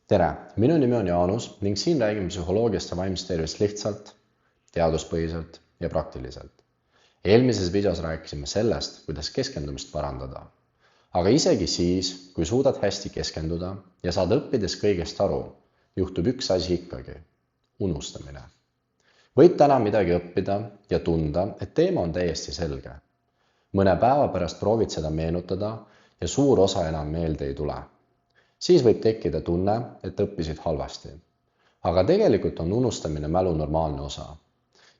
Tere, minu nimi on Jaanus ning siin räägime psühholoogiast ja vaimsest tervist lihtsalt, teaduspõhiselt ja praktiliselt. Eelmises videos rääkisime sellest, kuidas keskendumist parandada. Aga isegi siis, kui suudad hästi keskenduda ja saad õppides kõigest aru, juhtub üks asi ikkagi – unustamine. Võid täna midagi õppida ja tunda, et teema on täiesti selge. Mõne päeva pärast proovid seda meenutada ja suur osa enam meelde ei tule. Siis võib tekkida tunne, et õppisid halvasti. Aga tegelikult on unustamine mälu normaalne osa.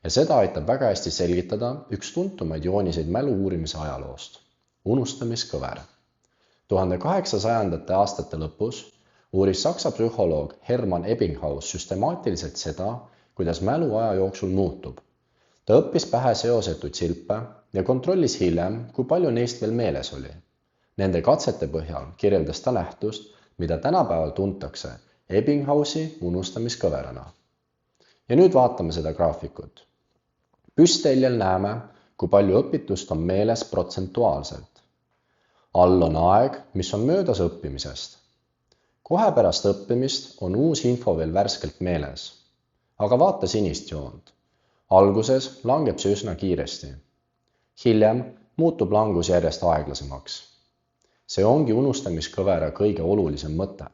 Ja seda aitab väga hästi selgitada üks tuntumaid jooniseid mälu uurimise ajaloost – unustamiskõver. 1800. aastate lõpus uuris saksa psühholoog Hermann Ebbinghaus süstemaatiliselt seda, kuidas mälu aja jooksul muutub. Ta õppis pähe seosetuid silpe ja kontrollis hiljem, kui palju neist veel meeles oli. Nende katsete põhjal kirjeldas ta nähtust, mida tänapäeval tuntakse Ebbinghausi unustamiskõverana. Ja nüüd vaatame seda graafikut. Püsteljel näeme, kui palju õpitust on meeles protsentuaalselt. All on aeg, mis on möödas õppimisest. Kohe pärast õppimist on uus info veel värskelt meeles. Aga vaata sinist joont. Alguses langeb see üsna kiiresti. Hiljem muutub langus järjest aeglasemaks. See ongi unustamiskõvera kõige olulisem mõte.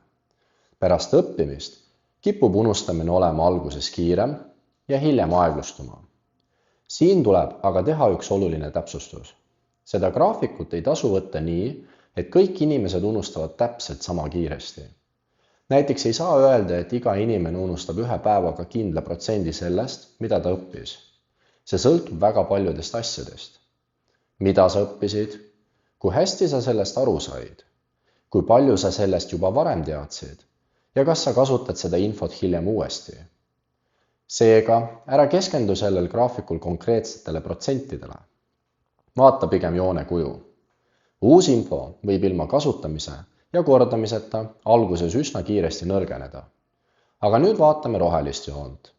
Pärast õppimist kipub unustamine olema alguses kiirem ja hiljem aeglustuma. Siin tuleb aga teha üks oluline täpsustus. Seda graafikut ei tasu võtta nii, et kõik inimesed unustavad täpselt sama kiiresti. Näiteks ei saa öelda, et iga inimene unustab ühe päevaga kindla protsendi sellest, mida ta õppis. See sõltub väga paljudest asjadest. Mida sa õppisid? Kui hästi sa sellest aru said? Kui palju sa sellest juba varem teadsid? Ja kas sa kasutad seda infot hiljem uuesti? Seega, ära keskendu sellel graafikul konkreetsetele protsentidele. Vaata pigem joone kuju. Uus info võib ilma kasutamise ja kordamiseta alguses üsna kiiresti nõrgeneda. Aga nüüd vaatame rohelist joont.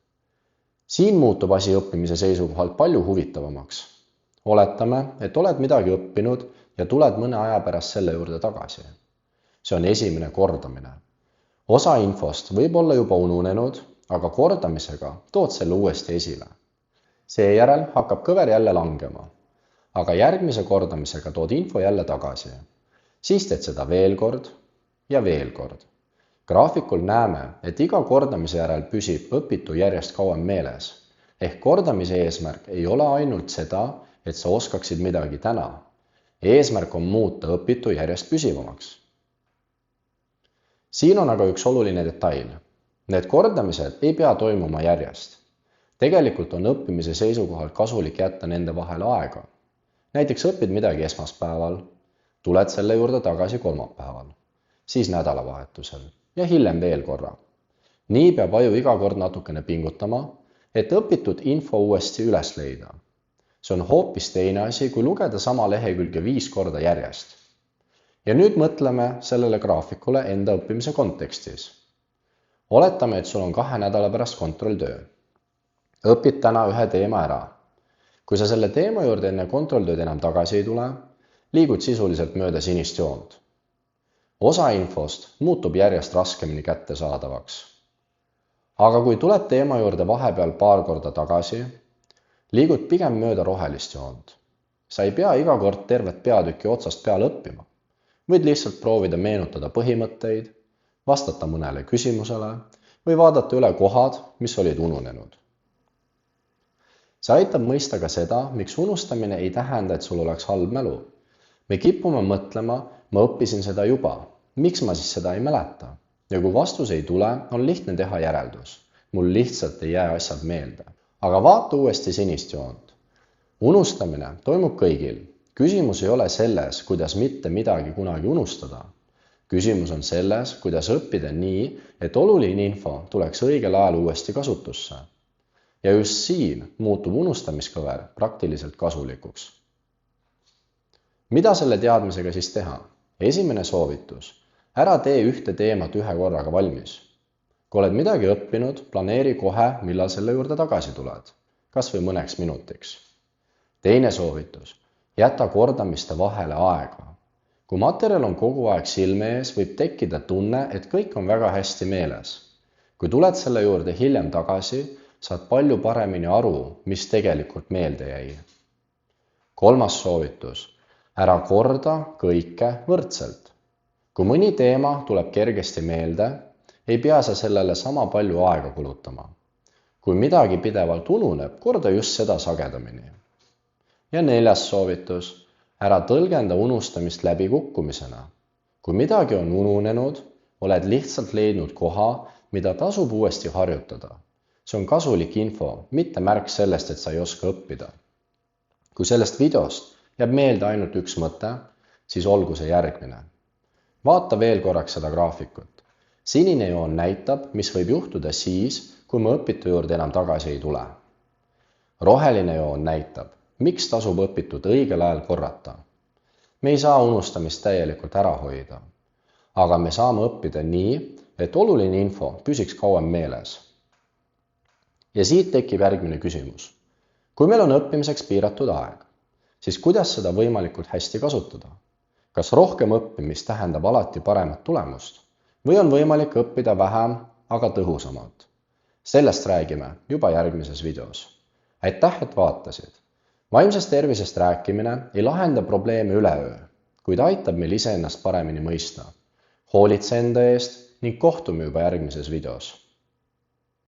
Siin muutub asi õppimise seisukohalt palju huvitavamaks. Oletame, et oled midagi õppinud ja tuled mõne aja pärast selle juurde tagasi. See on esimene kordamine. Osa infost võib olla juba ununenud, aga kordamisega tood selle uuesti esile. Seejärel hakkab kõver jälle langema, aga järgmise kordamisega tood info jälle tagasi. Siis teed seda veel kord ja veel kord. Graafikul näeme, et iga kordamise järel püsib õpitu järjest kauem meeles. Ehk kordamise eesmärk ei ole ainult seda, et sa oskaksid midagi täna. Eesmärk on muuta õpitu järjest püsivamaks. Siin on aga üks oluline detail. Need kordamised ei pea toimuma järjest. Tegelikult on õppimise seisukohalt kasulik jätta nende vahele aega. Näiteks õpid midagi esmaspäeval, tuled selle juurde tagasi kolmapäeval, siis nädalavahetusel ja hiljem veel korra. Nii peab aju iga kord natukene pingutama, et õpitud info uuesti üles leida. See on hoopis teine asi, kui lugeda sama lehekülge 5 korda järjest. Ja nüüd mõtleme sellele graafikule enda õppimise kontekstis. Oletame, et sul on 2 nädala pärast kontrolltöö. Õpid täna ühe teema ära. Kui sa selle teema juurde enne kontrolltööd enam tagasi ei tule, liigud sisuliselt mööda sinist joont. Osa infost muutub järjest raskemini kättesaadavaks. Aga kui tuled teema juurde vahepeal paar korda tagasi, liigud pigem mööda rohelist joont. Sa ei pea iga kord tervet peatükki otsast peale õppima. Võid lihtsalt proovida meenutada põhimõtteid, vastata mõnele küsimusele või vaadata üle kohad, mis olid ununenud. See aitab mõista ka seda, miks unustamine ei tähenda, et sul oleks halb mälu. Me kipume mõtlema, ma õppisin seda juba, miks ma siis seda ei mäleta? Ja kui vastus ei tule, on lihtne teha järeldus. Mul lihtsalt ei jää asjad meelde. Aga vaata uuesti sinist joont. Unustamine toimub kõigil. Küsimus ei ole selles, kuidas mitte midagi kunagi unustada. Küsimus on selles, kuidas õppida nii, et oluline info tuleks õigel ajal uuesti kasutusse. Ja just siin muutub unustamiskõver praktiliselt kasulikuks. Mida selle teadmisega siis teha? Esimene soovitus. Ära tee ühte teemat ühe korraga valmis. Kui oled midagi õppinud, planeeri kohe, millal selle juurde tagasi tuled, kas või mõneks minutiks. Teine soovitus. Jäta kordamiste vahele aega. Kui materjal on kogu aeg silme ees, võib tekkida tunne, et kõik on väga hästi meeles. Kui tuled selle juurde hiljem tagasi, saad palju paremini aru, mis tegelikult meelde jäi. 3. soovitus. Ära korda kõike võrdselt. Kui mõni teema tuleb kergesti meelde, ei pea sa sellele sama palju aega kulutama. Kui midagi pidevalt ununeb, korda just seda sagedamini. Ja 4. soovitus. Ära tõlgenda unustamist läbikukkumisena. Kui midagi on ununenud, oled lihtsalt leidnud koha, mida tasub uuesti harjutada. See on kasulik info, mitte märk sellest, et sa ei oska õppida. Kui sellest videost jääb meelde ainult üks mõte, siis olgu see järgmine. Vaata veel korraks seda graafikut. Sinine joon näitab, mis võib juhtuda siis, kui me õpitu juurde enam tagasi ei tule. Roheline joon näitab, miks tasub õpitut õigel ajal korrata. Me ei saa unustamist täielikult ära hoida, aga me saame õppida nii, et oluline info püsiks kauem meeles. Ja siit tekib järgmine küsimus. Kui meil on õppimiseks piiratud aeg, siis kuidas seda võimalikult hästi kasutada? Kas rohkem õppimist tähendab alati paremat tulemust või on võimalik õppida vähem, aga tõhusamalt? Sellest räägime juba järgmises videos. Aitäh, et vaatasid! Vaimsest tervisest rääkimine ei lahenda probleeme üleöö, kuid aitab meil iseennast paremini mõista. Hoolitse enda eest ning kohtume juba järgmises videos.